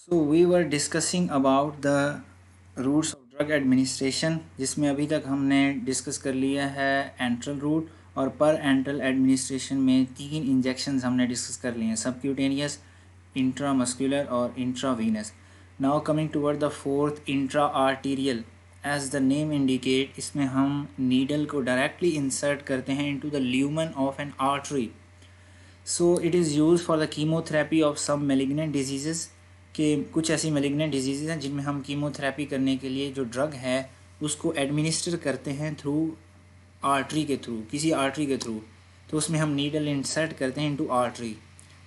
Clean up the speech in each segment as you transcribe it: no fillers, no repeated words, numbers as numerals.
So we were discussing about the routes of drug administration, जिसमें अभी तक हमने डिस्कस कर लिया है एंट्रल रूट। और पर एंट्रल एडमिनिस्ट्रेशन में 3 इंजेक्शंस हमने डिस्कस कर लिए हैं, सबक्यूटेनियस, इंट्रामस्कुलर और intravenous. Now coming toward the fourth, intra arterial. As the name indicate, इसमें हम नीडल को डायरेक्टली इंसर्ट करते हैं into the lumen of an artery. So it is use for the chemotherapy of some malignant disease, कि कुछ ऐसी malignant disease हैं जिनमें हम कीमोथेरेपी करने के लिए जो ड्रग है उसको एडमिनिस्टर करते हैं थ्रू आर्टरी के थ्रू, किसी आर्टरी के थ्रू। तो उसमें हम नीडल इंसर्ट करते हैं into artery.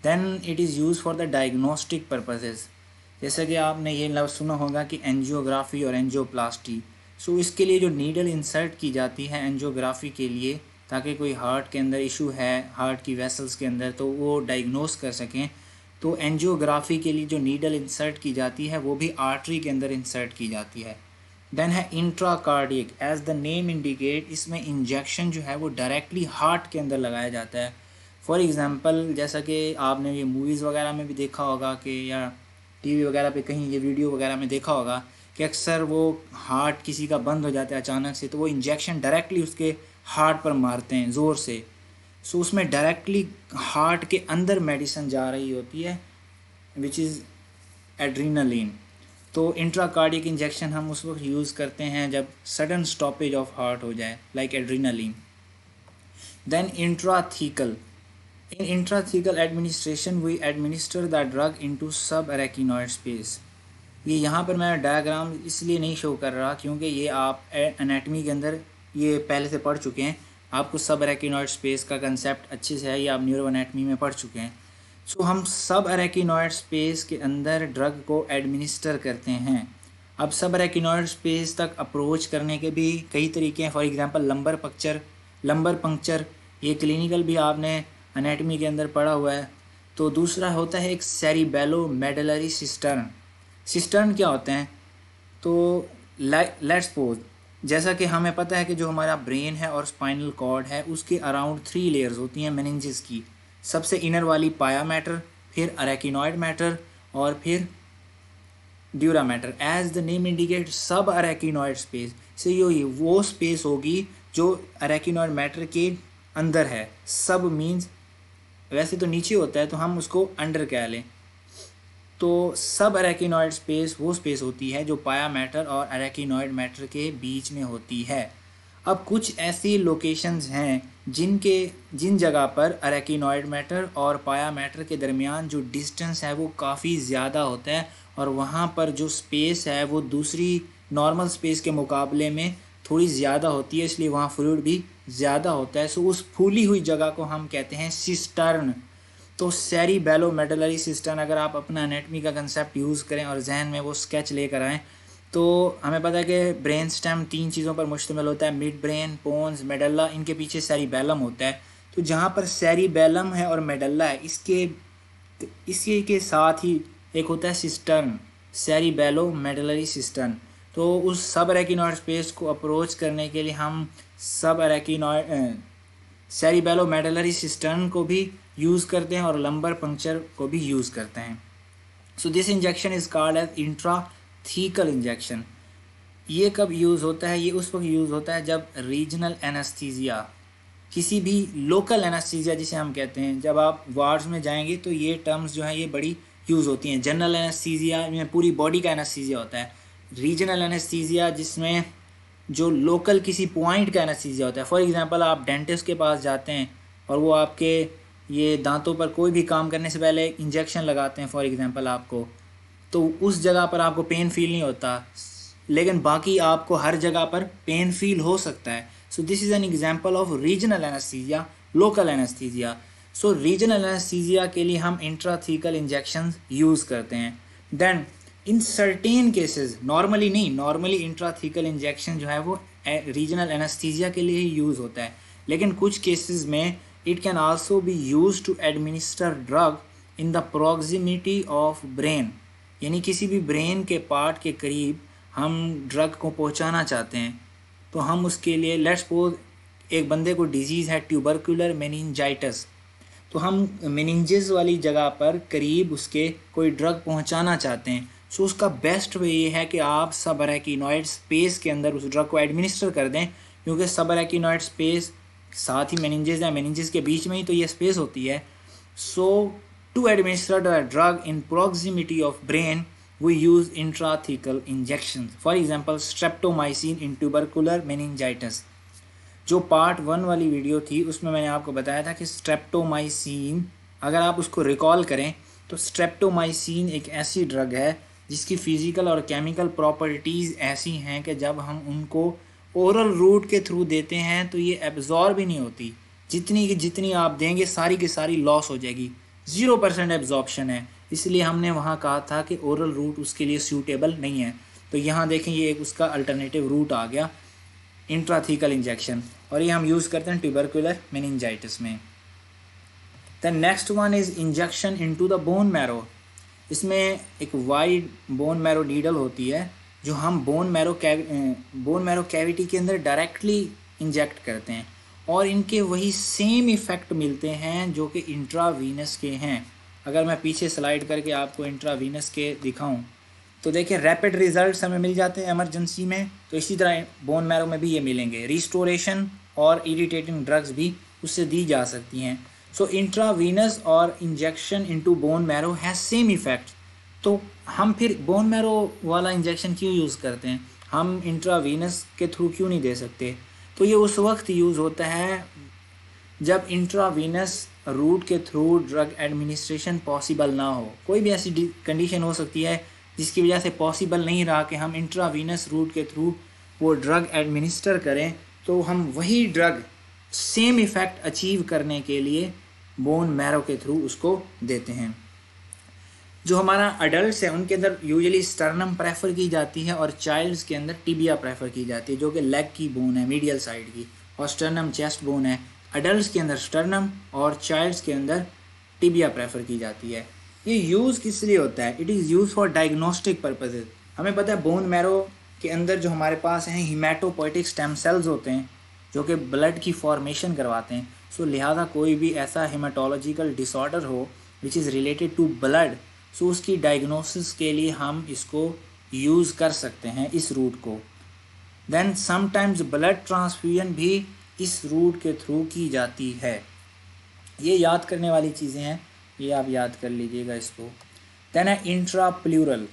Then it is use for the diagnostic purposes. जैसा कि आपने ये लफ्ज़ सुना होगा कि एंजियोग्राफी और एंजियोप्लास्टी। सो इसके लिए जो नीडल इंसर्ट की जाती है एंजियोग्राफी के लिए, ताकि कोई हार्ट के अंदर इशू है, हार्ट की वेसल्स के अंदर, तो वो डायग्नोस कर सकें। तो एंजियोग्राफी के लिए जो नीडल इंसर्ट की जाती है वो भी आर्टरी के अंदर इंसर्ट की जाती है। देन है intracardiac. As the name indicate, इसमें इंजेक्शन जो है वो डायरेक्टली हार्ट के अंदर लगाया जाता है। फॉर एग्ज़ाम्पल, जैसा कि आपने ये मूवीज़ वगैरह में भी देखा होगा कि, या टीवी वगैरह पे कहीं ये वीडियो वगैरह में देखा होगा कि अक्सर वो हार्ट किसी का बंद हो जाता है अचानक से, तो वो इंजेक्शन डायरेक्टली उसके हार्ट पर मारते हैं ज़ोर से। सो उसमें डायरेक्टली हार्ट के अंदर मेडिसिन जा रही होती है, विच इज़ एड्रीनलिन। तो इंट्राकार्डिक इंजेक्शन हम उस वक्त यूज़ करते हैं जब सडन स्टॉपेज ऑफ हार्ट हो जाए, like adrenaline. Then intrathecal. In intrathecal administration we administer the drug into sub अरेकिनॉइड space. ये यहाँ पर मैं डायग्राम इसलिए नहीं शो कर रहा क्योंकि ये आप एनाटमी के अंदर ये पहले से पढ़ चुके हैं। आपको सब अरेकिनॉइड स्पेस का कंसेप्ट अच्छे से है, ये आप न्यूरो एनाटमी में पढ़ चुके हैं। सो हम सब अरेकिनॉइड स्पेस के अंदर ड्रग को एडमिनिस्टर करते हैं। अब सब अरेकिनॉइड स्पेस तक अप्रोच करने के भी कई तरीके हैं। फॉर एग्जांपल लंबर पंक्चर, ये क्लिनिकल भी आपने एनाटमी के अंदर पढ़ा हुआ है। तो दूसरा होता है एक सेरिबेलो मेडलरी सिस्टर्न। सिस्टर्न क्या होते हैं? तो लेट्स सपोज, जैसा कि हमें पता है कि जो हमारा ब्रेन है और स्पाइनल कॉर्ड है उसके अराउंड 3 लेयर्स होती हैं मेनिंजेस की। सबसे इनर वाली पाया मैटर, फिर अरेकिनॉइड मैटर और फिर dura matter. As the name indicate, सब अरेकिनॉइड स्पेस से ये वो स्पेस होगी जो अरेकिनॉइड मैटर के अंदर है। सब मीन्स वैसे तो नीचे होता है, तो हम उसको अंडर कह लें। तो सब अरेकिनॉइड स्पेस वो स्पेस होती है जो पाया मैटर और अरेकिनॉइड मैटर के बीच में होती है। अब कुछ ऐसी लोकेशंस हैं जिन जगह पर अरेकिनॉइड मैटर और पाया मैटर के दरमियान जो डिस्टेंस है वो काफ़ी ज़्यादा होता है, और वहाँ पर जो स्पेस है वो दूसरी नॉर्मल स्पेस के मुकाबले में थोड़ी ज़्यादा होती है, इसलिए वहाँ फ्लूइड भी ज़्यादा होता है। सो उस फूली हुई जगह को हम कहते हैं सिस्टर्न। तो सेरिबेलो मेडलरी सिस्टर्न, अगर आप अपना एनाटमी का कंसेप्ट यूज़ करें और जहन में वो स्केच लेकर आएँ, तो हमें पता है कि ब्रेन स्टेम 3 चीज़ों पर मुश्तमिल होता है, मिड ब्रेन, पोन्स, मेडल्ला, इनके पीछे सेरिबेलम होता है। तो जहाँ पर सेरिबेलम है और मेडल्ला है, इसी के साथ ही एक होता है सिस्टर्न, सेरिबेलो मेडलरी सिस्टर्न। तो उस सब अरेकिनॉइड स्पेस को अप्रोच करने के लिए हम सब अरेकिनॉइड सेरिबेलो मेडलरी सिस्टर्न को भी यूज़ करते हैं और लंबर पंक्चर को भी यूज़ करते हैं। So this injection is called as intrathecal injection. ये कब यूज़ होता है? ये उस वक्त यूज़ होता है जब रीजनल एनेस्थीसिया, किसी भी लोकल एनेस्थीसिया जिसे हम कहते हैं, जब आप वार्ड्स में जाएंगे तो ये टर्म्स जो हैं ये बड़ी यूज़ होती हैं। जनरल एनेस्थीसिया में पूरी बॉडी का एनेस्थीसिया होता है। रीजनल एनेस्थीसिया जिसमें जो लोकल किसी पॉइंट का एनेस्थीसिया होता है। फॉर एग्जांपल, आप डेंटिस्ट के पास जाते हैं और वो आपके ये दांतों पर कोई भी काम करने से पहले इंजेक्शन लगाते हैं फॉर एग्जांपल आपको, तो उस जगह पर आपको पेन फील नहीं होता, लेकिन बाकी आपको हर जगह पर पेन फील हो सकता है। So this is an example of regional anaesthesia, local anaesthesia. So regional anaesthesia के लिए हम इंट्राथीकल इंजेक्शन यूज़ करते हैं। Then in certain cases, normally नहीं, नॉर्मली इंट्राथीकल इंजेक्शन जो है वो रीजनल एनेस्थीसिया के लिए ही यूज़ होता है, लेकिन कुछ केसेस में it can also be use to administer drug in the proximity of brain. यानी किसी भी ब्रेन के पार्ट के करीब हम ड्रग को पहुंचाना चाहते हैं, तो हम उसके लिए, लेट्स सपोज एक बंदे को डिजीज़ है ट्यूबरकुलर मेनिंजाइटिस, तो हम मेनिंजेस वाली जगह पर करीब उसके कोई ड्रग पहुंचाना चाहते हैं। सो उसका बेस्ट वे ये है कि आप सब अरेकिनॉइड स्पेस के अंदर उस ड्रग को एडमिनिस्टर कर दें, क्योंकि सब अरेकिनॉइड स्पेस साथ ही मेनिंजेस है, मेनिंजेस के बीच में ही तो ये स्पेस होती है। So to administer the drug in proximity of brain we use intrathecal injections. For example, streptomycin in tubercular meningitis. जो पार्ट 1 वाली वीडियो थी उसमें मैंने आपको बताया था कि स्ट्रेप्टोमाइसिन, अगर आप उसको रिकॉल करें तो स्ट्रेप्टोमाइसिन एक ऐसी ड्रग है जिसकी फिजिकल और केमिकल प्रॉपर्टीज़ ऐसी हैं कि जब हम उनको ओरल रूट के थ्रू देते हैं तो ये एब्जॉर्ब ही नहीं होती। जितनी की जितनी आप देंगे सारी की सारी लॉस हो जाएगी, 0% एब्जॉर्प्शन है। इसलिए हमने वहाँ कहा था कि ओरल रूट उसके लिए सूटेबल नहीं है। तो यहाँ देखें ये एक उसका अल्टरनेटिव रूट आ गया, इंट्राथीकल इंजेक्शन, और ये हम यूज़ करते हैं ट्यूबरकुलर मेनिंजाइटिस में। The next one is injection into the bone marrow. इसमें एक वाइड बोन मैरो नीडल होती है जो हम बोन मैरो कैविटी के अंदर डायरेक्टली इंजेक्ट करते हैं, और इनके वही सेम इफ़ेक्ट मिलते हैं जो कि इंट्रावीनस के हैं। अगर मैं पीछे स्लाइड करके आपको इंट्रावीनस के दिखाऊं तो देखिए रैपिड रिजल्ट्स हमें मिल जाते हैं इमरजेंसी में, तो इसी तरह बोन मैरो में भी ये मिलेंगे। रिस्टोरेशन और इरिटेटिंग ड्रग्स भी उससे दी जा सकती हैं। सो इंट्रावीनस और injection into bone marrow has same effect. तो हम फिर बोन मैरो वाला इंजेक्शन क्यों यूज़ करते हैं, हम इंट्रावीनस के थ्रू क्यों नहीं दे सकते? तो ये उस वक्त यूज़ होता है जब इंट्रावीनस रूट के थ्रू ड्रग एडमिनिस्ट्रेशन पॉसिबल ना हो। कोई भी ऐसी कंडीशन हो सकती है जिसकी वजह से पॉसिबल नहीं रहा कि हम इंट्रावीनस रूट के थ्रू वो ड्रग एडमिनिस्टर करें, तो हम वही ड्रग सेम इफ़ेक्ट अचीव करने के लिए बोन मैरो के थ्रू उसको देते हैं। जो हमारा अडल्ट है उनके अंदर यूजुअली स्टर्नम प्रेफर की जाती है और चाइल्ड्स के अंदर टिबिया प्रेफर की जाती है, जो कि लेग की बोन है मीडियल साइड की, और स्टर्नम चेस्ट बोन है। अडल्ट के अंदर स्टर्नम और चाइल्ड्स के अंदर टिबिया प्रेफर की जाती है। ये यूज़ किस लिए होता है? It is use for diagnostic purposes. हमें पता है बोन मैरो के अंदर जो हमारे पास हैं हीमेटोपोइटिक स्टेम सेल्स होते हैं जो कि ब्लड की फॉर्मेशन करवाते हैं। सो लिहाजा कोई भी ऐसा हेमाटोलॉजिकल डिसऑर्डर हो which is related to blood, so उसकी डायग्नोसिस के लिए हम इसको यूज़ कर सकते हैं, इस रूट को। देन समटाइम्स ब्लड ट्रांसफ्यूजन भी इस रूट के थ्रू की जाती है। ये याद करने वाली चीज़ें हैं, ये आप याद कर लीजिएगा इसको। देन है इंट्रा प्लूरल।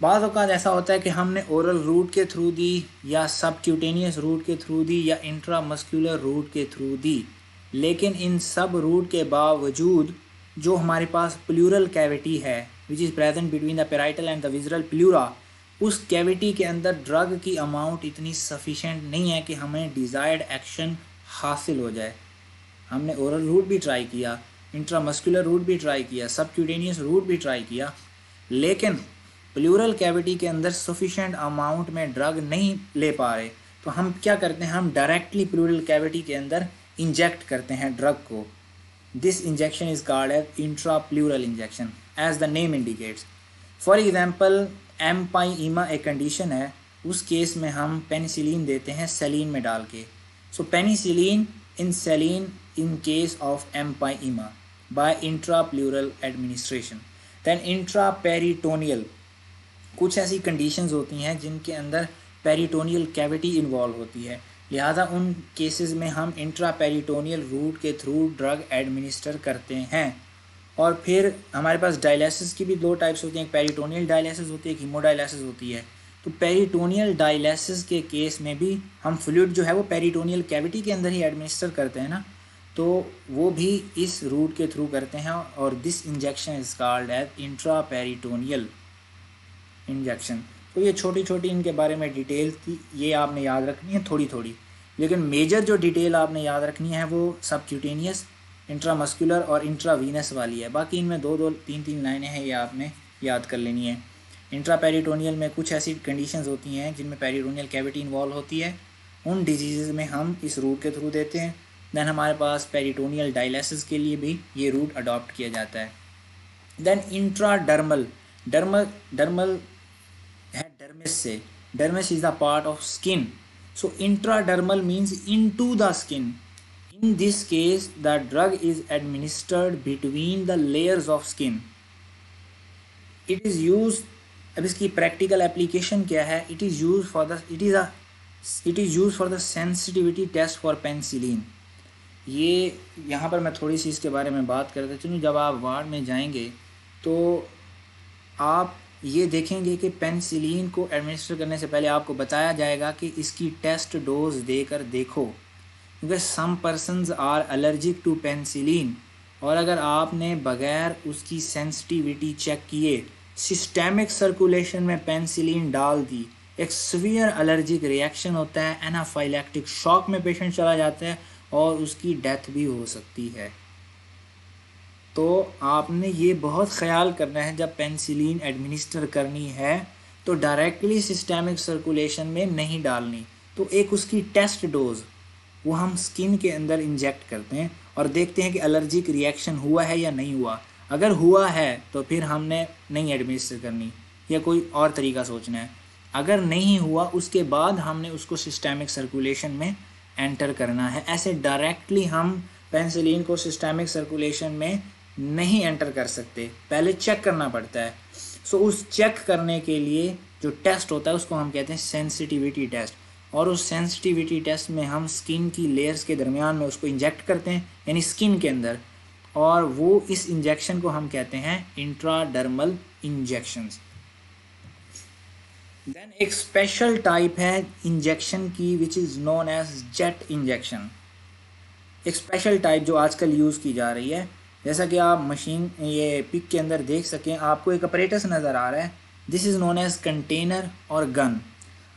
बाज़ औक़ात ऐसा होता है कि हमने ओरल रूट के थ्रू दी या सबक्यूटेनियस रूट के थ्रू दी या इंट्रा मस्कुलर रूट के थ्रू दी, लेकिन इन सब रूट के बावजूद जो हमारे पास प्लूरल कैविटी है which is present between the parietal and the visceral pleura, उस कैविटी के अंदर ड्रग की अमाउंट इतनी सफिशेंट नहीं है कि हमें डिज़ायर्ड एक्शन हासिल हो जाए। हमने ओरल रूट भी ट्राई किया, इंट्रामस्कुलर रूट भी ट्राई किया, सबक्यूटेनियस रूट भी ट्राई किया, लेकिन प्लूरल कैविटी के अंदर सफिशेंट अमाउंट में ड्रग नहीं ले पा रहे। तो हम क्या करते हैं, हम डायरेक्टली प्लूरल कैविटी के अंदर इंजेक्ट करते हैं ड्रग को। This injection is called as intrapleural injection as the name indicates. For example empyema एक कंडीशन है, उस केस में हम पेनिसिलिन देते हैं सेलिन में डाल के। So penicillin in saline in case of empyema by intrapleural administration. Then intraperitoneal, कुछ ऐसी कंडीशंस होती हैं जिनके अंदर पेरिटोनियल कैविटी इन्वॉल्व होती है, लिहाजा उन केसेस में हम इंट्रापेरिटोनियल रूट के थ्रू ड्रग एडमिनिस्टर करते हैं। और फिर हमारे पास डायलिसिस की भी दो टाइप्स होती हैं, एक पेरिटोनियल डायलिसिस होती है, एक हीमोडायलिसिस होती है। तो पेरिटोनियल डायलिसिस के केस में भी हम फ्लूइड जो है वो पेरिटोनियल कैविटी के अंदर ही एडमिनिस्टर करते हैं ना, तो वो भी इस रूट के थ्रू करते हैं, और this injection is called as intraperitoneal injection. तो ये छोटी छोटी इनके बारे में डिटेल थी, ये आपने याद रखनी है थोड़ी थोड़ी, लेकिन मेजर जो डिटेल आपने याद रखनी है वो सबक्यूटेनियस, इंट्रामस्कुलर और इंट्रावीनस वाली है। बाकी इनमें दो दो तीन तीन लाइनें हैं, ये आपने याद कर लेनी है। इंट्रापेरिटोनियल में कुछ ऐसी कंडीशंस होती हैं जिनमें पेरिटोनियल कैविटी इन्वॉल्व होती है, उन डिजीज़ में हम इस रूट के थ्रू देते हैं। देन हमारे पास पेरिटोनियल डायलिसिस के लिए भी ये रूट अडॉप्ट किया जाता है। देन इंट्राडर्मल, डर्मल है डर्मिस से, dermis is the part of skin, so intradermal means into the skin. In this case, the drug is administered between the layers of skin. It is used, अब इसकी practical application क्या है? It is used for the sensitivity test for penicillin. ये यहाँ पर मैं थोड़ी सी इसके बारे में बात करता चलूँ. जब आप वार्ड में जाएंगे तो आप ये देखेंगे कि पेनिसिलिन को एडमिनिस्टर करने से पहले आपको बताया जाएगा कि इसकी टेस्ट डोज देकर देखो, क्योंकि some persons are allergic to penicillin. और अगर आपने बगैर उसकी सेंसिटिविटी चेक किए सिस्टेमिक सर्कुलेशन में पेनिसिलिन डाल दी, एक सीवियर एलर्जिक रिएक्शन होता है, एनाफाइलैक्टिक शॉक में पेशेंट चला जाता है और उसकी डेथ भी हो सकती है. तो आपने ये बहुत ख्याल करना है जब पेनिसिलिन एडमिनिस्टर करनी है तो डायरेक्टली सिस्टेमिक सर्कुलेशन में नहीं डालनी. तो एक उसकी टेस्ट डोज वो हम स्किन के अंदर इंजेक्ट करते हैं और देखते हैं कि एलर्जिक रिएक्शन हुआ है या नहीं हुआ. अगर हुआ है तो फिर हमने नहीं एडमिनिस्टर करनी या कोई और तरीका सोचना है. अगर नहीं हुआ उसके बाद हमने उसको सिस्टेमिक सर्कुलेशन में एंटर करना है. ऐसे डायरेक्टली हम पेनिसिलिन को सिस्टेमिक सर्कुलेशन में नहीं एंटर कर सकते, पहले चेक करना पड़ता है. सो उस चेक करने के लिए जो टेस्ट होता है उसको हम कहते हैं सेंसिटिविटी टेस्ट. और उस सेंसिटिविटी टेस्ट में हम स्किन की लेयर्स के दरमियान में उसको इंजेक्ट करते हैं, यानी स्किन के अंदर, और वो इस इंजेक्शन को हम कहते हैं इंट्राडर्मल इंजेक्शंस. देन एक स्पेशल टाइप है इंजेक्शन की which is known as jet injection. एक स्पेशल टाइप जो आजकल यूज़ की जा रही है. जैसा कि आप मशीन ये पिक के अंदर देख सकें, आपको एक अपरेटस नज़र आ रहा है. This is known as container और गन.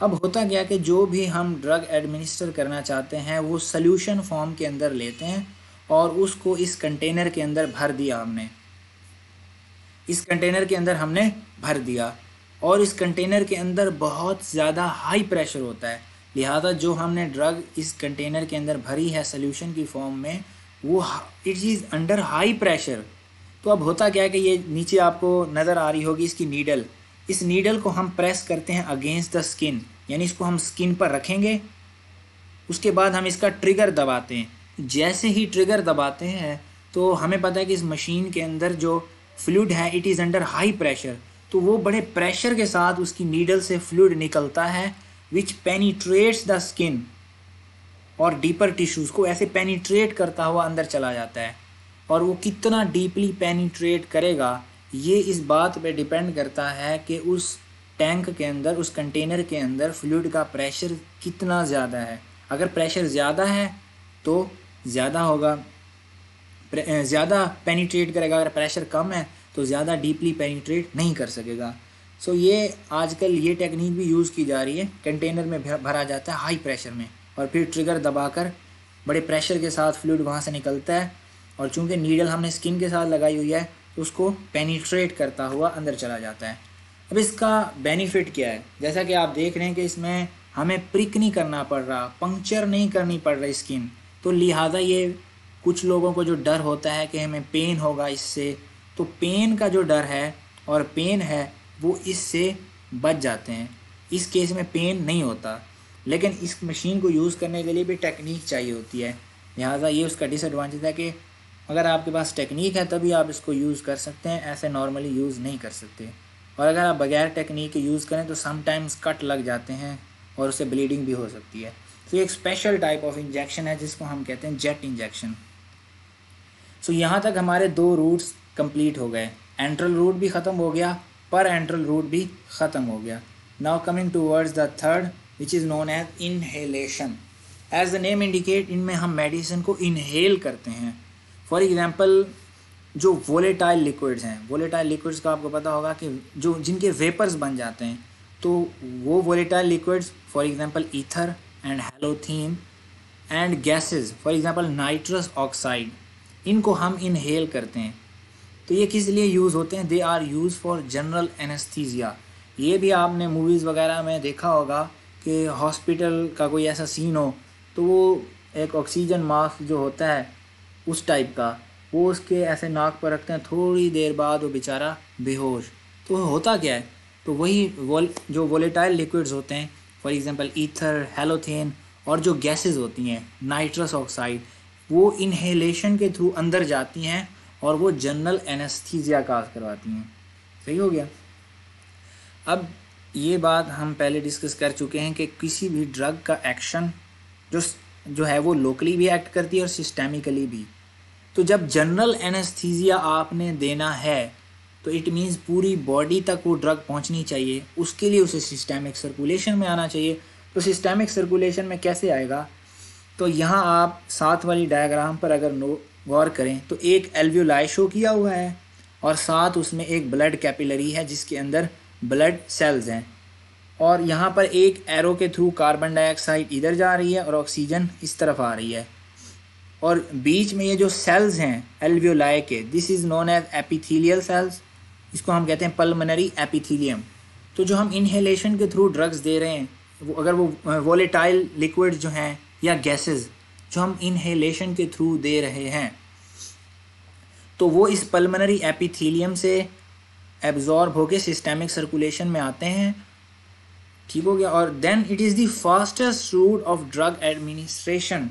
अब होता क्या कि जो भी हम ड्रग एडमिनिस्टर करना चाहते हैं वो सॉल्यूशन फॉर्म के अंदर लेते हैं और उसको इस कंटेनर के अंदर भर दिया हमने. इस कंटेनर के अंदर हमने भर दिया और इस कंटेनर के अंदर बहुत ज़्यादा हाई प्रेशर होता है. लिहाजा जो हमने ड्रग इस कंटेनर के अंदर भरी है सॉल्यूशन की फॉर्म में, वो it is under high pressure. तो अब होता क्या है कि ये नीचे आपको नज़र आ रही होगी इसकी नीडल. इस नीडल को हम प्रेस करते हैं अगेंस्ट द स्किन, यानी इसको हम स्किन पर रखेंगे. उसके बाद हम इसका ट्रिगर दबाते हैं. जैसे ही ट्रिगर दबाते हैं तो हमें पता है कि इस मशीन के अंदर जो फ्लूइड है it is under high pressure. तो वो बड़े प्रेशर के साथ उसकी नीडल से फ्लूइड निकलता है विच पेनिट्रेट्स द स्किन और डीपर टिश्यूज़ को ऐसे पेनिट्रेट करता हुआ अंदर चला जाता है. और वो कितना डीपली पेनिट्रेट करेगा ये इस बात पे डिपेंड करता है कि उस टैंक के अंदर, उस कंटेनर के अंदर फ्लूइड का प्रेशर कितना ज़्यादा है. अगर प्रेशर ज़्यादा है तो ज़्यादा होगा, ज़्यादा पेनिट्रेट करेगा. अगर प्रेशर कम है तो ज़्यादा डीपली पेनिट्रेट नहीं कर सकेगा. सो ये आजकल ये टेक्निक भी यूज़ की जा रही है. कंटेनर में भरा जाता है हाई प्रेशर में और फिर ट्रिगर दबाकर बड़े प्रेशर के साथ फ्लूइड वहाँ से निकलता है और चूँकि नीडल हमने स्किन के साथ लगाई हुई है तो उसको पेनिट्रेट करता हुआ अंदर चला जाता है. अब इसका बेनिफिट क्या है? जैसा कि आप देख रहे हैं कि इसमें हमें प्रिक नहीं करना पड़ रहा, पंक्चर नहीं करनी पड़ रही स्किन. तो लिहाजा ये कुछ लोगों को जो डर होता है कि हमें पेन होगा इससे, तो पेन का जो डर है और पेन है वो इससे बच जाते हैं. इस केस में पेन नहीं होता, लेकिन इस मशीन को यूज़ करने के लिए भी टेक्निक चाहिए होती है. लिहाजा ये उसका डिसएडवांटेज है कि अगर आपके पास टेक्निक है तभी आप इसको यूज़ कर सकते हैं, ऐसे नॉर्मली यूज़ नहीं कर सकते. और अगर आप बगैर टेक्निक के यूज़ करें तो समटाइम्स कट लग जाते हैं और उससे ब्लीडिंग भी हो सकती है. तो ये एक स्पेशल टाइप ऑफ इंजेक्शन है जिसको हम कहते हैं जेट इंजेक्शन. सो यहाँ तक हमारे 2 रूट्स कंप्लीट हो गए. एंट्रल रूट भी ख़त्म हो गया, पर एंट्रल रूट भी ख़त्म हो गया. Now coming towards the third which is known as inhalation. As the name indicate, इनमें हम मेडिसिन को इनहेल करते हैं. फॉर एग्जाम्पल जो वोलेटाइल लिक्विड्स हैं, वोलेटाइल लिक्विड्स का आपको पता होगा कि जो जिनके वेपर्स बन जाते हैं, तो वो volatile liquids for example ether and halothane and gases for example nitrous oxide, इनको हम इनहेल करते हैं. तो ये किस लिए यूज़ होते हैं? They are use for general anaesthesia. ये भी आपने मूवीज़ वगैरह में देखा होगा कि हॉस्पिटल का कोई ऐसा सीन हो तो वो एक ऑक्सीजन मास्क जो होता है उस टाइप का वो उसके ऐसे नाक पर रखते हैं, थोड़ी देर बाद वो बेचारा बेहोश. तो होता क्या है? तो वही जो वोलेटाइल लिक्विड्स होते हैं फॉर एग्जांपल ईथर, हैलोथेन, और जो गैसेस होती हैं नाइट्रस ऑक्साइड, वो इन्हेलेशन के थ्रू अंदर जाती हैं और वो जनरल एनेस्थीसिया काज करवाती हैं। सही हो गया। अब ये बात हम पहले डिस्कस कर चुके हैं कि किसी भी ड्रग का एक्शन जो है वो लोकली भी एक्ट करती है और सिस्टेमिकली भी। तो जब जनरल एनेस्थीसिया आपने देना है तो इट मीन्स पूरी बॉडी तक वो ड्रग पहुंचनी चाहिए, उसके लिए उसे सिस्टेमिक सर्कुलेशन में आना चाहिए। तो सिस्टेमिक सर्कुलेशन में कैसे आएगा, तो यहाँ आप साथ वाली डायग्राम पर अगर गौर करें तो एक एल्वियोलाई शो किया हुआ है और साथ उसमें एक ब्लड कैपिलरी है जिसके अंदर ब्लड सेल्स हैं, और यहाँ पर एक एरो के थ्रू कार्बन डाइऑक्साइड इधर जा रही है और ऑक्सीजन इस तरफ आ रही है, और बीच में ये जो सेल्स हैं एल्वियोलाई के, this is known as epithelial cells, इसको हम कहते हैं पल्मोनरी एपिथेलियम। तो जो हम इन्हेलेशन के थ्रू ड्रग्स दे रहे हैं वो अगर वो वोलेटाइल लिक्विड जो हैं या गैसेस जो हम इन्हेलेशन के थ्रू दे रहे हैं तो वो इस पल्मोनरी एपिथेलियम से एब्जॉर्ब होके सिस्टेमिक सर्कुलेशन में आते हैं। ठीक हो गया। और then it is the fastest route of drug administration.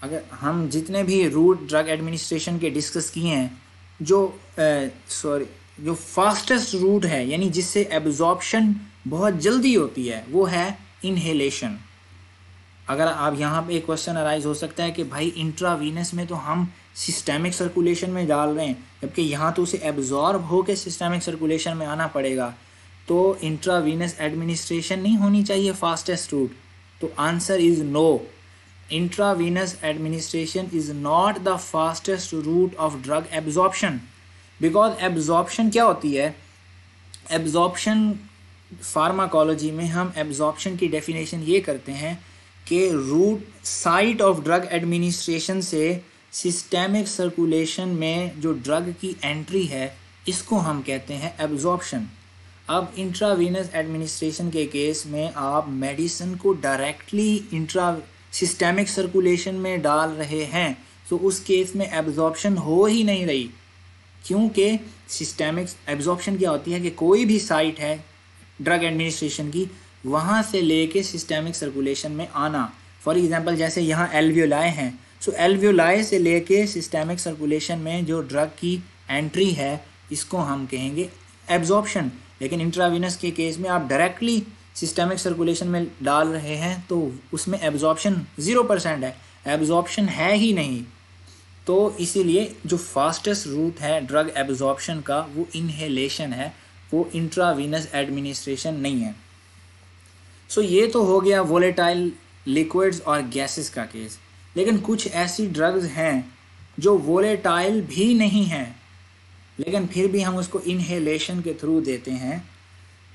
अगर हम जितने भी रूट ड्रग एडमिनिस्ट्रेशन के डिस्कस किए हैं, जो फास्टेस्ट रूट है यानी जिससे एब्जॉर्प्शन बहुत जल्दी होती है वो है इन्हेलेशन। अगर आप यहाँ पे एक क्वेश्चन अराइज हो सकता है कि भाई इंट्रावीनस में तो हम सिस्टेमिक सर्कुलेशन में डाल रहे हैं, जबकि यहाँ तो उसे एब्जॉर्ब होकर सिस्टेमिक सर्कुलेशन में आना पड़ेगा, तो इंट्रावीनस एडमिनिस्ट्रेशन नहीं होनी चाहिए फास्टेस्ट रूट। तो answer is no, intravenous administration is not the fastest route of drug absorption. Because absorption क्या होती है, एब्जॉर्प्शन फार्माकोलॉजी में हम एब्जॉर्प्शन की डेफिनेशन ये करते हैं कि route site of drug administration से सिस्टेमिक सर्कुलेशन में जो ड्रग की एंट्री है इसको हम कहते हैं एब्जॉर्प्शन। अब इंट्रावीनस एडमिनिस्ट्रेशन के केस में आप मेडिसिन को डायरेक्टली सिस्टेमिक सर्कुलेशन में डाल रहे हैं, तो उस केस में एब्जॉर्प्शन हो ही नहीं रही, क्योंकि सिस्टेमिक एब्जॉर्प्शन क्या होती है कि कोई भी साइट है ड्रग एडमिनिस्ट्रेशन की वहाँ से लेके सिस्टेमिक सर्कुलेशन में आना। फॉर एग्जांपल जैसे यहाँ एल्वियोलाई हैं, सो एल्वियोलाई से लेके सिस्टेमिक सर्कुलेशन में जो ड्रग की एंट्री है इसको हम कहेंगे एब्जॉर्प्शन। लेकिन इंट्रावीनस के केस में आप डायरेक्टली सिस्टेमिक सर्कुलेशन में डाल रहे हैं तो उसमें एब्जॉर्प्शन 0% है, एब्जॉर्प्शन है ही नहीं। तो इसीलिए जो फास्टेस्ट रूट है ड्रग एब्जॉर्प्शन का वो इन्हेलेशन है, वो इंट्रावीनस एडमिनिस्ट्रेशन नहीं है। सो ये तो हो गया वोलेटाइल लिक्विड्स और गैसेस का केस। लेकिन कुछ ऐसी ड्रग्स हैं जो वोलेटाइल भी नहीं हैं लेकिन फिर भी हम उसको इन्हेलेशन के थ्रू देते हैं।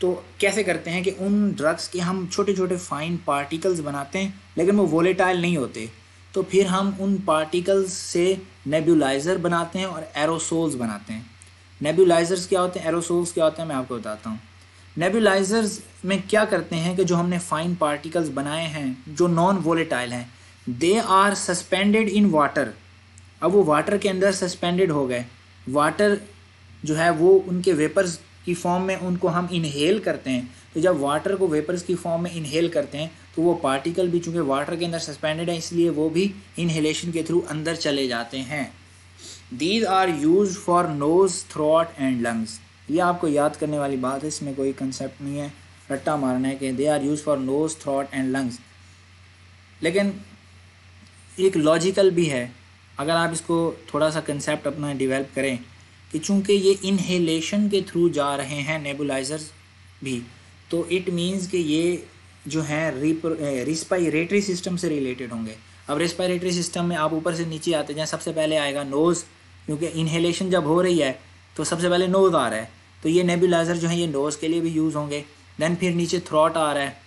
तो कैसे करते हैं कि उन ड्रग्स के हम छोटे छोटे फाइन पार्टिकल्स बनाते हैं लेकिन वो वोलेटाइल नहीं होते, तो फिर हम उन पार्टिकल्स से नेबुलाइज़र बनाते हैं और एरोसोल्स बनाते हैं। नेबुलाइजर्स क्या होते हैं, एरोसोल्स क्या होते हैं, मैं आपको बताता हूँ। नेबुलाइजर्स में क्या करते हैं कि जो हमने फाइन पार्टिकल्स बनाए हैं जो नॉन वोलेटाइल हैं, they are suspended in water. अब वो वाटर के अंदर सस्पेंडेड हो गए, वाटर जो है वो उनके वेपर्स की फॉर्म में उनको हम इनहेल करते हैं। तो जब वाटर को वेपर्स की फॉर्म में इनहेल करते हैं तो वो पार्टिकल भी चूँकि वाटर के अंदर सस्पेंडेड है इसलिए वो भी इनहेलेशन के थ्रू अंदर चले जाते हैं। These are used for nose, throat and lungs। ये आपको याद करने वाली बात है, इसमें कोई कंसेप्ट नहीं है, रट्टा मारना है कि they are use for nose, throat and lungs. लेकिन एक लॉजिकल भी है, अगर आप इसको थोड़ा सा कंसेप्ट अपना डेवलप करें कि चूँकि ये इनहेलेशन के थ्रू जा रहे हैं नेबुलाइजर्स भी, तो इट मीन्स कि ये जो हैं रिस्पायरेटरी सिस्टम से रिलेटेड होंगे। अब रेस्पिरेटरी सिस्टम में आप ऊपर से नीचे आते जाएं, सबसे पहले आएगा नोज़, क्योंकि इन्हेलेशन जब हो रही है तो सबसे पहले नोज़ आ रहा है, तो ये नेबुलाइज़र जो है ये नोज़ के लिए भी यूज़ होंगे। देन फिर नीचे थ्रॉट आ रहा है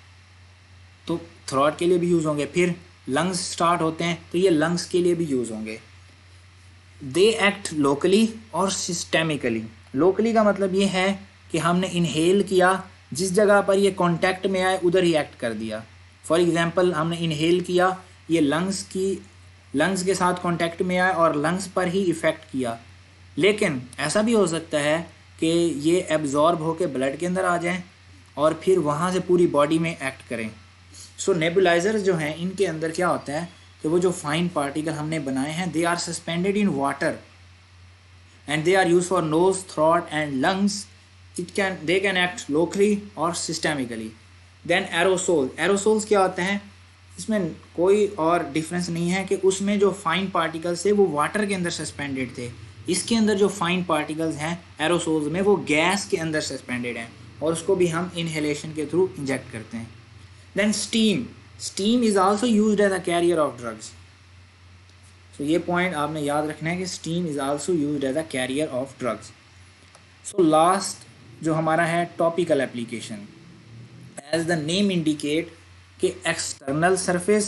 तो थ्रॉट के लिए भी यूज़ होंगे। फिर लंग्स स्टार्ट होते हैं तो ये लंग्स के लिए भी यूज़ होंगे। दे एक्ट लोकली और सिस्टेमिकली। लोकली का मतलब ये है कि हमने इनहेल किया, जिस जगह पर ये कॉन्टैक्ट में आए उधर ही एक्ट कर दिया। फॉर एग्ज़ाम्पल हमने इनहेल किया, ये लंग्स के साथ कांटेक्ट में आए और लंग्स पर ही इफ़ेक्ट किया। लेकिन ऐसा भी हो सकता है कि ये एब्जॉर्ब होकर ब्लड के अंदर आ जाएं और फिर वहाँ से पूरी बॉडी में एक्ट करें। सो नेबुलाइजर्स जो हैं इनके अंदर क्या होता है कि वो जो फाइन पार्टिकल हमने बनाए हैं they are suspended in water and they are used for nose, throat and lungs. They can act locally or systemically. Then aerosols क्या होते हैं? इसमें कोई और डिफरेंस नहीं है कि उसमें जो फाइन पार्टिकल्स थे वो वाटर के अंदर सस्पेंडेड थे, इसके अंदर जो फाइन पार्टिकल्स हैं एरोसोल्स में वो गैस के अंदर सस्पेंडेड हैं और उसको भी हम इनहेलेशन के थ्रू इंजेक्ट करते हैं. Then steam is also used as a carrier of drugs. So ये पॉइंट आपने याद रखना है कि steam is also used as a carrier of drugs. So last जो हमारा है topical application. As the name indicate कि एक्सटर्नल सरफेस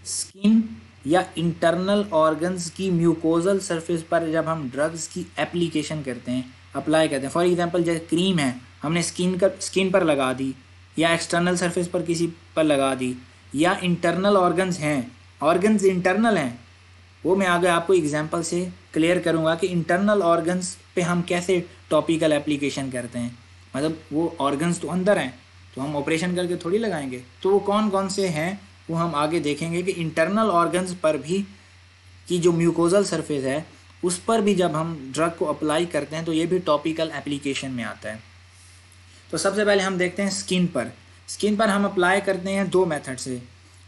स्किन या इंटरनल ऑर्गन्स की म्यूकोजल सरफेस पर जब हम ड्रग्स की एप्लीकेशन करते हैं, अप्लाई करते हैं, फॉर एग्जांपल जैसे क्रीम है हमने स्किन पर लगा दी या एक्सटर्नल सरफेस पर किसी पर लगा दी, या इंटरनल ऑर्गन्स हैं, ऑर्गन्स इंटरनल हैं, वो मैं आगे आपको एग्जांपल से क्लियर करूँगा कि इंटरनल ऑर्गन्स पे हम कैसे टॉपिकल एप्लीकेशन करते हैं. मतलब वो ऑर्गन्स तो अंदर हैं तो हम ऑपरेशन करके थोड़ी लगाएंगे, तो वो कौन कौन से हैं वो हम आगे देखेंगे कि इंटरनल ऑर्गन्स पर भी की जो म्यूकोजल सरफेस है उस पर भी जब हम ड्रग को अप्लाई करते हैं तो ये भी टॉपिकल एप्लीकेशन में आता है. तो सबसे पहले हम देखते हैं स्किन पर हम अप्लाई करते हैं दो मेथड से,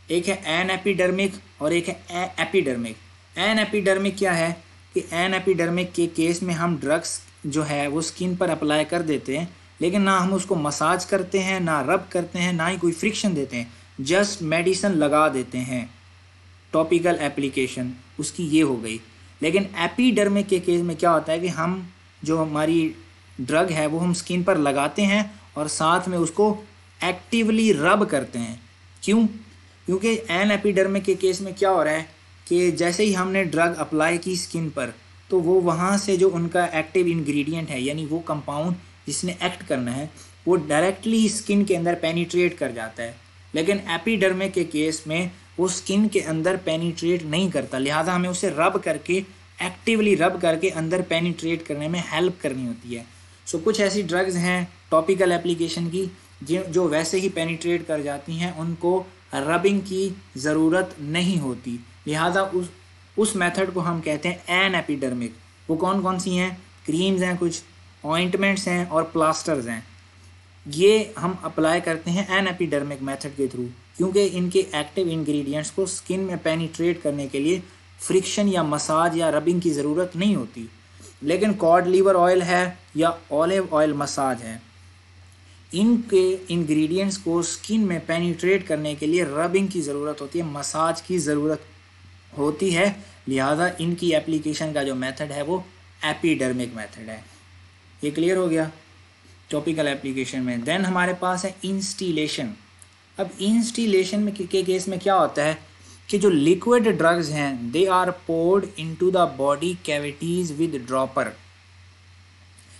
एक है एन एपिडर्मिक और एक है एपिडर्मिक. एन एपिडर्मिक क्या है कि एन एपिडर्मिक के केस में हम ड्रग्स जो है वो स्किन पर अप्लाई कर देते हैं, लेकिन ना हम उसको मसाज करते हैं, ना रब करते हैं, ना ही कोई फ्रिक्शन देते हैं, जस्ट मेडिसिन लगा देते हैं. टॉपिकल एप्लीकेशन उसकी ये हो गई. लेकिन एपिडर्मिक के केस में क्या होता है कि हम जो हमारी ड्रग है वो हम स्किन पर लगाते हैं और साथ में उसको एक्टिवली रब करते हैं. क्यों? क्योंकि एन एपिडर्मिक के केस में क्या हो रहा है कि जैसे ही हमने ड्रग अप्लाई की स्किन पर तो वो वहाँ से जो उनका एक्टिव इंग्रेडिएंट है यानी वो कंपाउंड जिसने एक्ट करना है वो डायरेक्टली स्किन के अंदर पेनिट्रेट कर जाता है. लेकिन एपिडर्मिक के केस में वो स्किन के अंदर पेनिट्रेट नहीं करता, लिहाजा हमें उसे रब करके एक्टिवली रब करके अंदर पेनिट्रेट करने में हेल्प करनी होती है. सो कुछ ऐसी ड्रग्स हैं टॉपिकल एप्लीकेशन की जो वैसे ही पेनिट्रेट कर जाती हैं, उनको रबिंग की ज़रूरत नहीं होती, लिहाजा उस मेथड को हम कहते हैं एन एपिडर्मिक. वो कौन कौन सी हैं? क्रीम्स हैं, कुछ ऑइंटमेंट्स हैं और प्लास्टर्स हैं. ये हम अप्लाई करते हैं एन एपिडर्मिक मेथड के थ्रू क्योंकि इनके एक्टिव इंग्रेडिएंट्स को स्किन में पेनिट्रेट करने के लिए फ्रिक्शन या मसाज या रबिंग की ज़रूरत नहीं होती. लेकिन कॉड लीवर ऑयल है या ऑलिव ऑयल मसाज है, इनके इंग्रेडिएंट्स को स्किन में पेनिट्रेट करने के लिए रबिंग की ज़रूरत होती है, मसाज की ज़रूरत होती है, लिहाजा इनकी एप्लीकेशन का जो मेथड है वो एपिडर्मिक मेथड है. ये क्लियर हो गया टॉपिकल एप्लीकेशन में. देन हमारे पास है इंस्टिलेशन. अब इंस्टिलेशन में के केस में क्या होता है कि जो लिक्विड ड्रग्स हैं they are poured into the body cavities with dropper.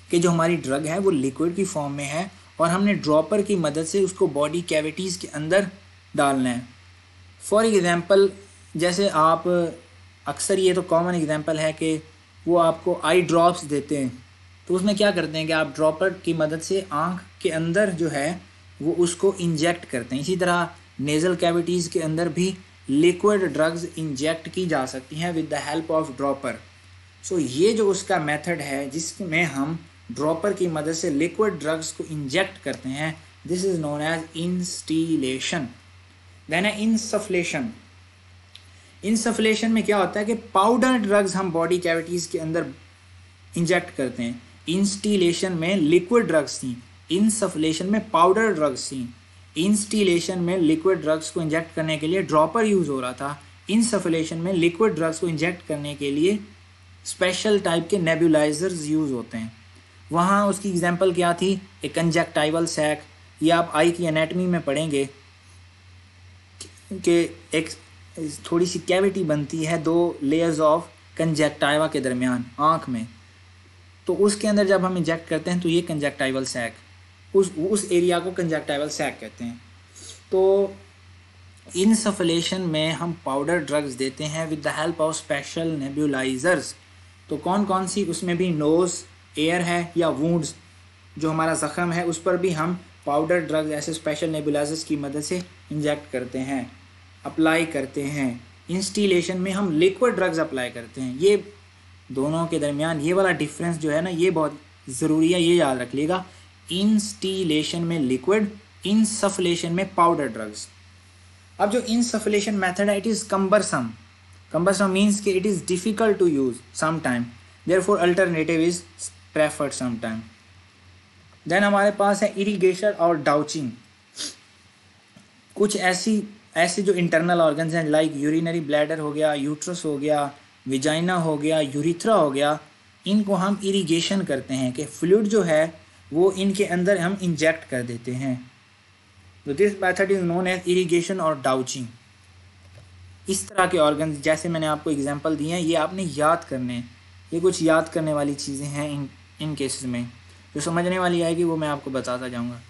कि जो हमारी ड्रग है वो लिक्विड की फॉर्म में है और हमने ड्रॉपर की मदद से उसको बॉडी कैविटीज़ के अंदर डालना है. फॉर एग्ज़ाम्पल जैसे आप अक्सर, ये तो कॉमन एग्जांपल है कि वो आपको आई ड्रॉप्स देते हैं, तो उसमें क्या करते हैं कि आप ड्रॉपर की मदद से आँख के अंदर जो है वो उसको इंजेक्ट करते हैं. इसी तरह नेज़ल कैविटीज़ के अंदर भी लिक्विड ड्रग्स इंजेक्ट की जा सकती हैं with the help of dropper. So ये जो उसका मेथड है जिसमें हम ड्रॉपर की मदद से लिक्विड ड्रग्स को इंजेक्ट करते हैं, this is known as instillation. Then है इंसफ्लेशन. इंसफ्लेशन में क्या होता है कि पाउडर ड्रग्स हम बॉडी कैविटीज़ के अंदर इंजेक्ट करते हैं. इंस्टिलेशन में लिक्विड ड्रग्स थी, इंसफ्लेशन में पाउडर ड्रग्स थी. इंस्टिलेशन में लिक्विड ड्रग्स को इंजेक्ट करने के लिए ड्रॉपर यूज़ हो रहा था, इंसफ्लेशन में लिक्विड ड्रग्स को इंजेक्ट करने के लिए स्पेशल टाइप के नेबुलाइजर्स यूज़ होते हैं. वहाँ उसकी एग्जांपल क्या थी? एक कंजक्टाइवल सैक, या आप आई की एनाटमी में पढ़ेंगे कि एक थोड़ी सी कैविटी बनती है दो लेयर्स ऑफ कंजक्टाइवा के दरमियान आँख में, तो उसके अंदर जब हम इंजेक्ट करते हैं तो ये कंजक्टाइवल सैक, उस एरिया को कंजक्टाइवल सैक कहते हैं. तो इंसफ्लेशन में हम पाउडर ड्रग्स देते हैं with the help of special nebulisers. तो कौन कौन सी? उसमें भी नोज़ एयर है या वुंड्स, जो हमारा ज़ख़म है उस पर भी हम पाउडर ड्रग्स ऐसे स्पेशल नेबुलाइजर्स की मदद से इंजेक्ट करते हैं, अप्लाई करते हैं. इंस्टीलेशन में हम लिक्विड ड्रग्स अप्लाई करते हैं। ये दोनों के दरमियान ये वाला डिफरेंस जो है ना, ये बहुत ज़रूरी है, ये याद रख लीजिएगा। इंस्टीलेशन में लिक्विड, इंसफलेशन में पाउडर ड्रग्स। अब जो इंसफलेशन मेथड है, it is cumbersome. Cumbersome means कि it is difficult to use some time, therefore alternative is preferred some time. Then हमारे पास है इरिगेशन और डाउचिंग। कुछ ऐसे जो इंटरनल ऑर्गन्स हैं, लाइक यूरिनरी ब्लैडर हो गया, यूट्रस हो गया, विजाइना हो गया, यूरिथ्रा हो गया, इनको हम इरिगेशन करते हैं कि फ्लूइड जो है वो इनके अंदर हम इंजेक्ट कर देते हैं। तो this method is known as irrigation और डाउचिंग। इस तरह के ऑर्गन्स, जैसे मैंने आपको एग्जांपल दिए हैं, ये आपने याद करने हैं। ये कुछ याद करने वाली चीज़ें हैं इन केसेस में, जो समझने वाली आएगी वो मैं आपको बताता जाऊँगा।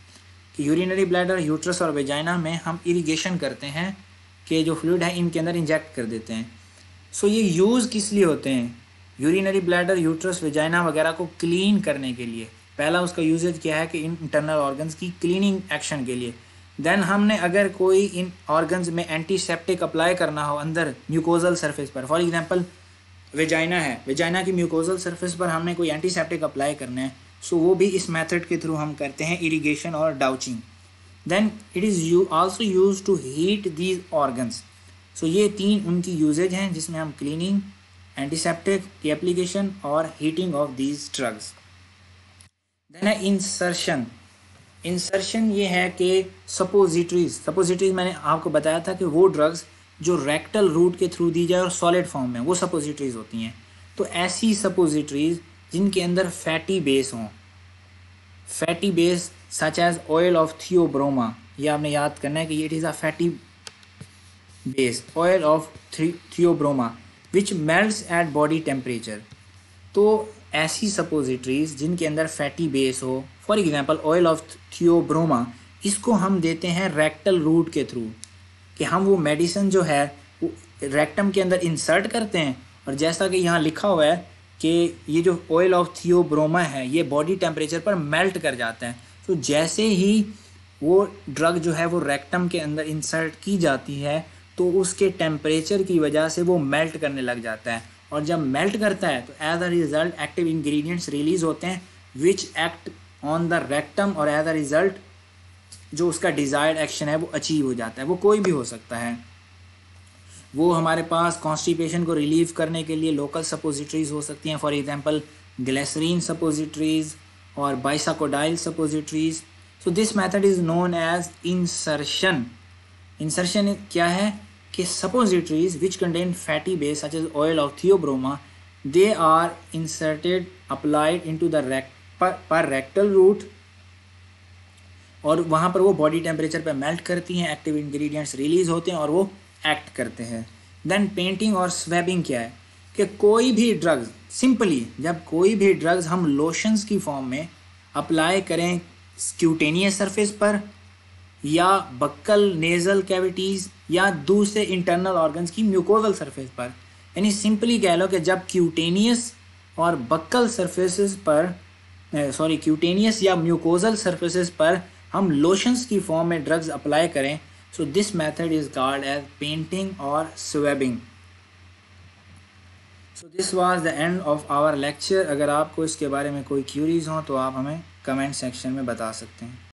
कि यूरिनरी ब्लैडर, यूट्रस और वेजाइना में हम इरिगेशन करते हैं कि जो फ्लूइड है इनके अंदर इंजेक्ट कर देते हैं। सो ये यूज़ किस लिए होते हैं? यूरिनरी ब्लैडर, यूट्रस, वेजाइना वगैरह को क्लीन करने के लिए। पहला उसका यूजेज क्या है कि इन इंटरनल ऑर्गन्स की क्लीनिंग एक्शन के लिए। देन हमने अगर कोई इन ऑर्गन्स में एंटीसेप्टिक अप्लाई करना हो अंदर म्यूकोजल सरफेस पर, फॉर एग्जांपल वेजाइना है, वेजाइना की म्यूकोजल सरफेस पर हमने कोई एंटीसेप्टिक अप्लाई करना है, सो वो भी इस मेथड के थ्रू हम करते हैं, इरिगेशन और douching. Then it is also use to heat these organs. So ये तीन उनकी यूजेज हैं जिसमें हम क्लीनिंग, एंटीसेप्टिक की एप्लीकेशन और heating of these drugs. Then है इंसर्शन। इंसर्शन ये है कि सपोजिटरीज मैंने आपको बताया था कि वो ड्रग्स जो रेक्टल रूट के थ्रू दी जाए और सॉलिड फॉर्म में, वो सपोजिटरीज होती हैं। तो ऐसी सपोजिटरीज जिनके अंदर फैटी बेस हों, fatty base such as oil of theobroma, ये आपने याद करना है कि it is a fatty base, oil of theobroma which melts at body temperature. तो ऐसी सपोजिटरीज जिनके अंदर फैटी बेस हो, for example oil of theobroma, इसको हम देते हैं रेक्टल रूट के थ्रू, कि हम वो मेडिसिन जो है वो रेक्टम के अंदर इंसर्ट करते हैं, और जैसा कि यहाँ लिखा हुआ है कि ये जो ऑयल ऑफ थियोब्रोमा है ये बॉडी टेम्परेचर पर मेल्ट कर जाता है। तो जैसे ही वो ड्रग जो है वो रेक्टम के अंदर इंसर्ट की जाती है तो उसके टेम्परेचर की वजह से वो मेल्ट करने लग जाता है, और जब मेल्ट करता है तो as a result active ingredients release होते हैं which act on the rectum, और एज अ रिज़ल्ट जो उसका डिज़ायर्ड एक्शन है वो अचीव हो जाता है। वो कोई भी हो सकता है। वो हमारे पास कॉन्स्टिपेशन को रिलीव करने के लिए लोकल सपोजिटरीज हो सकती हैं, फॉर एग्जांपल ग्लिसरीन सपोजिटरीज और bisacodyl suppositories. So this method is known as insertion. Insertion क्या है कि suppositories which contain fatty base such as oil of theobroma, they are inserted applied into the per rectal route, और वहाँ पर वो body temperature पे melt करती हैं, एक्टिव इंग्रेडिएंट्स रिलीज होते हैं और वो एक्ट करते हैं। देन पेंटिंग और स्वैबिंग क्या है कि कोई भी ड्रग्स, सिंपली जब कोई भी ड्रग्स हम लोशंस की फॉर्म में अप्लाई करें क्यूटेनियस सरफेस पर, या बक्कल नेजल कैविटीज़, या दूसरे इंटरनल ऑर्गन्स की म्यूकोजल सरफेस पर, यानी सिंपली कह लो कि जब क्यूटेनियस और बक्कल सरफेसेस पर क्यूटेनियस या म्यूकोजल सरफेसेस पर हम लोशंस की फॉर्म में ड्रग्स अप्लाई करें, so this method is called as painting और swabbing. So this was the end of our lecture. अगर आपको इसके बारे में कोई क्यूरीज हो तो आप हमें कमेंट सेक्शन में बता सकते हैं।